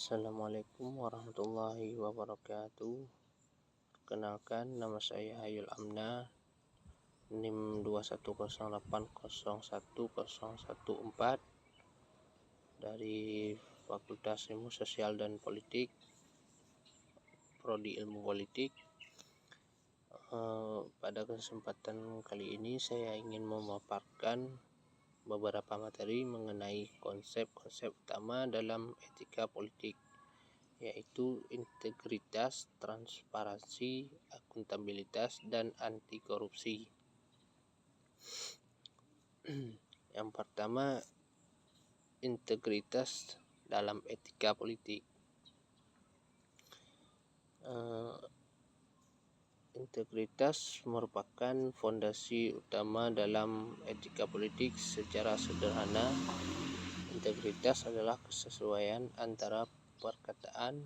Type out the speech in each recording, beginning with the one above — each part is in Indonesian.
Assalamualaikum warahmatullahi wabarakatuh. Perkenalkan, nama saya Hayul Amna, NIM 21080101014 dari Fakultas Ilmu Sosial dan Politik, Prodi Ilmu Politik. Pada kesempatan kali ini saya ingin memaparkan beberapa materi mengenai konsep-konsep utama dalam etika politik, yaitu integritas, transparansi, akuntabilitas, dan anti korupsi. Yang pertama, integritas dalam etika politik. Integritas merupakan fondasi utama dalam etika politik. Secara sederhana, integritas adalah kesesuaian antara perkataan,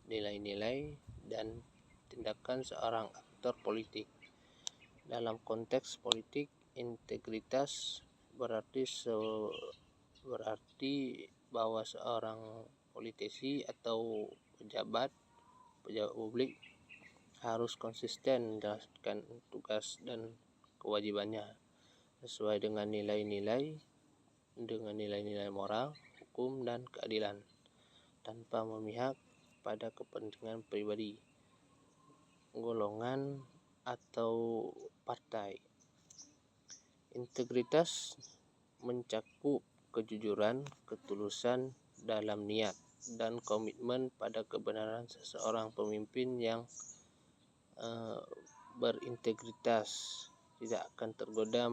nilai-nilai, dan tindakan seorang aktor politik. Dalam konteks politik, integritas berarti bahwa seorang politisi atau pejabat publik harus konsisten menjalankan tugas dan kewajibannya sesuai dengan nilai-nilai moral, hukum, dan keadilan, tanpa memihak pada kepentingan pribadi, golongan, atau partai. Integritas mencakup kejujuran, ketulusan dalam niat, dan komitmen pada kebenaran. Seseorang pemimpin yang berintegritas tidak akan tergoda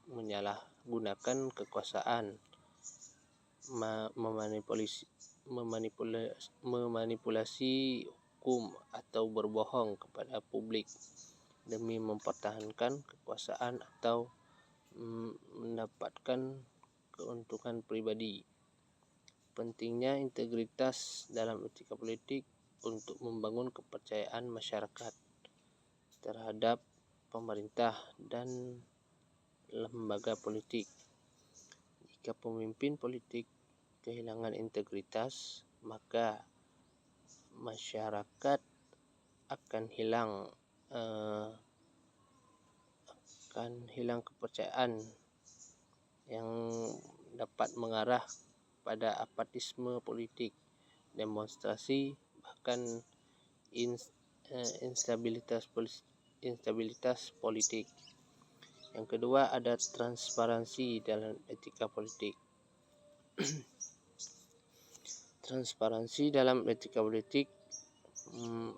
menyalahgunakan kekuasaan, memanipulasi hukum, atau berbohong kepada publik demi mempertahankan kekuasaan atau mendapatkan keuntungan pribadi. Pentingnya integritas dalam etika politik untuk membangun kepercayaan masyarakat terhadap pemerintah dan lembaga politik. Jika pemimpin politik kehilangan integritas, maka masyarakat akan hilang kepercayaan yang dapat mengarah pada apatisme politik, demonstrasi, bahkan instabilitas politik. Yang kedua, ada transparansi dalam etika politik. Transparansi dalam etika politik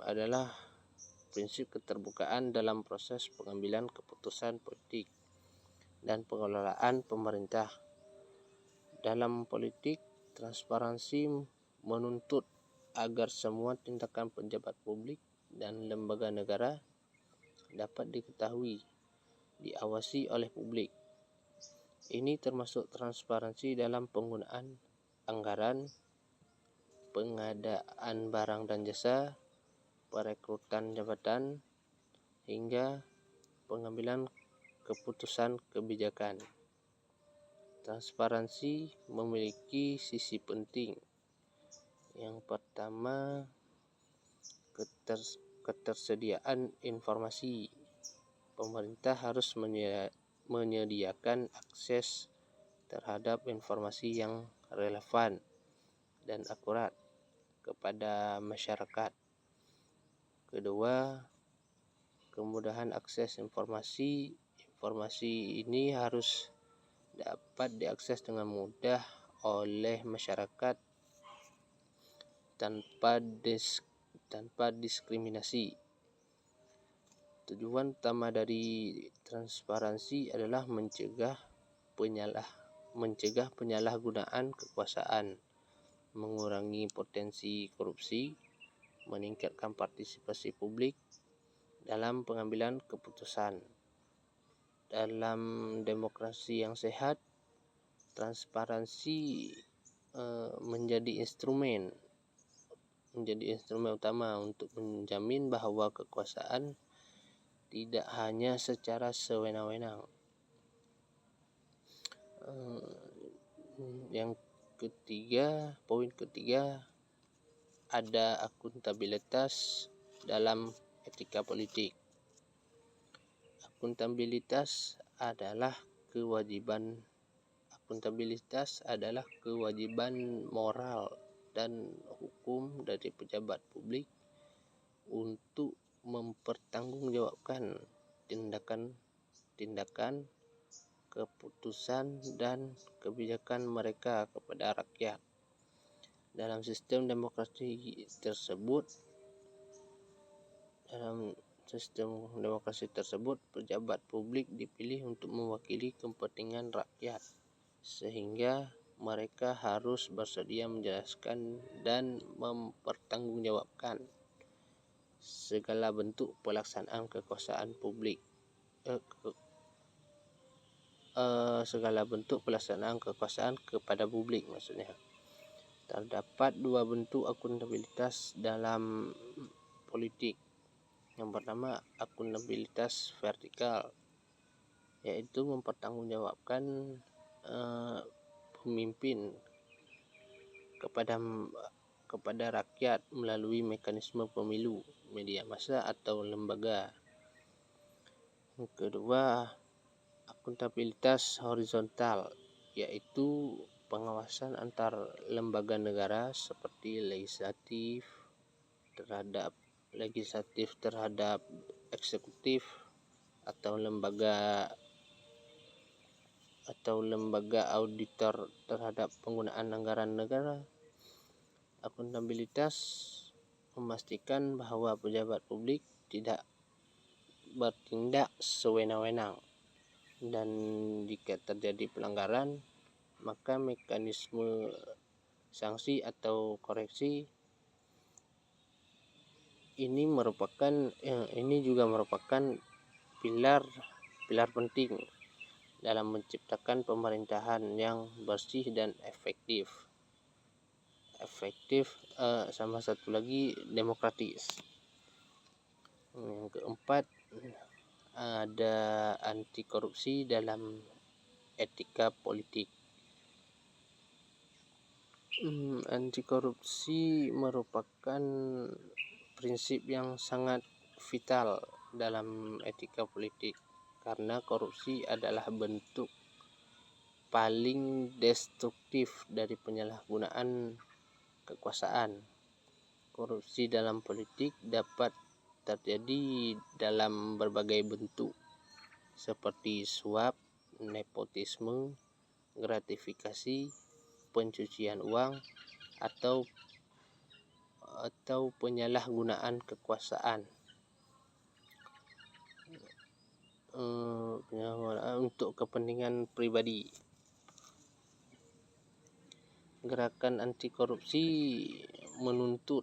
adalah prinsip keterbukaan dalam proses pengambilan keputusan politik dan pengelolaan pemerintah. Dalam politik, transparansi menuntut agar semua tindakan pejabat publik dan lembaga negara dapat diketahui, diawasi oleh publik. Ini termasuk transparansi dalam penggunaan anggaran, pengadaan barang dan jasa, perekrutan jabatan, hingga pengambilan keputusan kebijakan. Transparansi memiliki sisi penting. Yang pertama, ketersediaan informasi. Pemerintah harus menyediakan akses terhadap informasi yang relevan dan akurat kepada masyarakat. Kedua, kemudahan akses informasi. Informasi ini harus dapat diakses dengan mudah oleh masyarakat tanpa diskriminasi. Tujuan utama dari transparansi adalah mencegah penyalahgunaan kekuasaan, mengurangi potensi korupsi, meningkatkan partisipasi publik dalam pengambilan keputusan. Dalam demokrasi yang sehat, transparansi menjadi instrumen utama untuk menjamin bahwa kekuasaan tidak hanya secara sewenang-wenang. Yang poin ketiga, ada akuntabilitas dalam etika politik. Akuntabilitas adalah kewajiban moral dan hukum dari pejabat publik untuk mempertanggungjawabkan tindakan, keputusan, dan kebijakan mereka kepada rakyat. Dalam sistem demokrasi tersebut, pejabat publik dipilih untuk mewakili kepentingan rakyat, sehingga mereka harus bersedia menjelaskan dan mempertanggungjawabkan segala bentuk pelaksanaan kekuasaan kepada publik maksudnya. Terdapat dua bentuk akuntabilitas dalam politik. Yang pertama, akuntabilitas vertikal, yaitu mempertanggungjawabkan pemimpin kepada rakyat melalui mekanisme pemilu, media massa, atau lembaga. Yang kedua, akuntabilitas horizontal, yaitu pengawasan antar lembaga negara seperti legislatif terhadap eksekutif atau lembaga auditor terhadap penggunaan anggaran negara. Akuntabilitas memastikan bahwa pejabat publik tidak bertindak sewenang-wenang, dan jika terjadi pelanggaran, maka mekanisme sanksi atau koreksi ini juga merupakan pilar penting dalam menciptakan pemerintahan yang bersih dan efektif. Sama satu lagi, demokratis. Yang keempat, ada anti korupsi dalam etika politik. Anti korupsi merupakan prinsip yang sangat vital dalam etika politik, karena korupsi adalah bentuk paling destruktif dari penyalahgunaan kekuasaan. Korupsi dalam politik dapat terjadi dalam berbagai bentuk, seperti suap, nepotisme, gratifikasi, pencucian uang, atau penyalahgunaan kekuasaan untuk kepentingan pribadi. Gerakan anti korupsi menuntut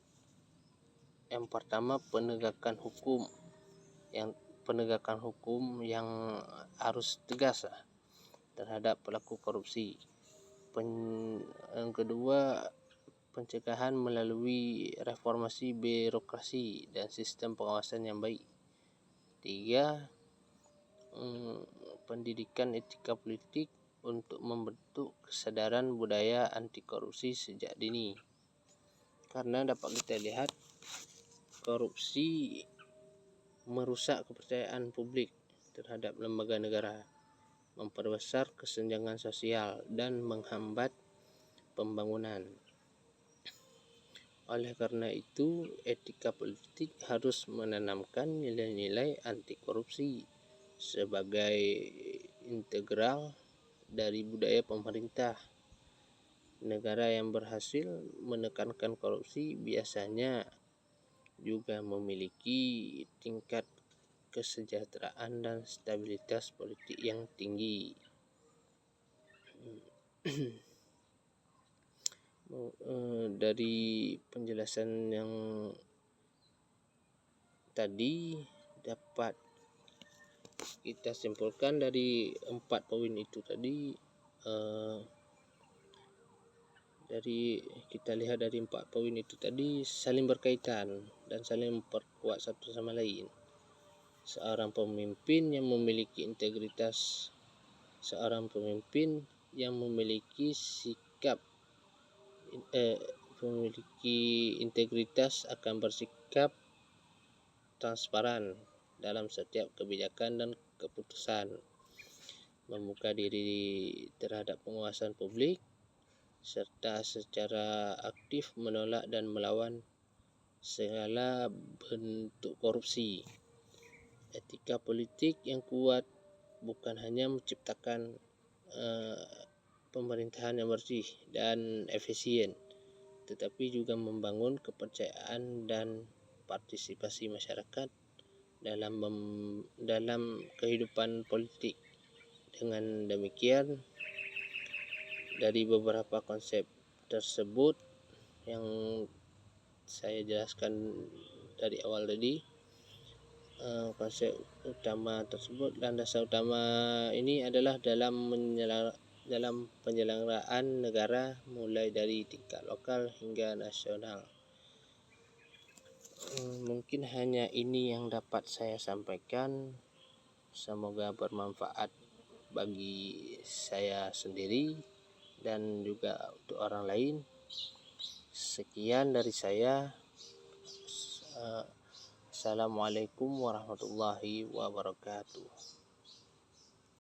yang pertama penegakan hukum yang harus tegas terhadap pelaku korupsi. Yang kedua, pencegahan melalui reformasi birokrasi dan sistem pengawasan yang baik. 3, pendidikan etika politik untuk membentuk kesadaran budaya anti korupsi sejak dini. Karena dapat kita lihat, korupsi merusak kepercayaan publik terhadap lembaga negara, memperbesar kesenjangan sosial, dan menghambat pembangunan. Oleh karena itu, etika politik harus menanamkan nilai-nilai anti korupsi sebagai integral dari budaya pemerintah. Negara yang berhasil menekankan korupsi biasanya juga memiliki tingkat kesejahteraan dan stabilitas politik yang tinggi. Dari penjelasan yang tadi dapat kita simpulkan dari 4 poin itu tadi. Dari kita lihat dari 4 poin itu tadi saling berkaitan dan saling memperkuat satu sama lain. Seorang pemimpin yang memiliki integritas, seorang pemimpin yang memiliki sikap memiliki integritas, akan bersikap transparan dalam setiap kebijakan dan keputusan, membuka diri terhadap penguasaan publik, serta secara aktif menolak dan melawan segala bentuk korupsi. Etika politik yang kuat bukan hanya menciptakan pemerintahan yang bersih dan efisien, tetapi juga membangun kepercayaan dan partisipasi masyarakat dalam kehidupan politik. Dengan demikian, dari beberapa konsep tersebut yang saya jelaskan dari awal tadi, konsep utama tersebut dan dasar utama ini adalah dalam penyelenggaraan negara mulai dari tingkat lokal hingga nasional. Mungkin hanya ini yang dapat saya sampaikan. Semoga bermanfaat bagi saya sendiri dan juga untuk orang lain. Sekian dari saya. Assalamualaikum warahmatullahi wabarakatuh.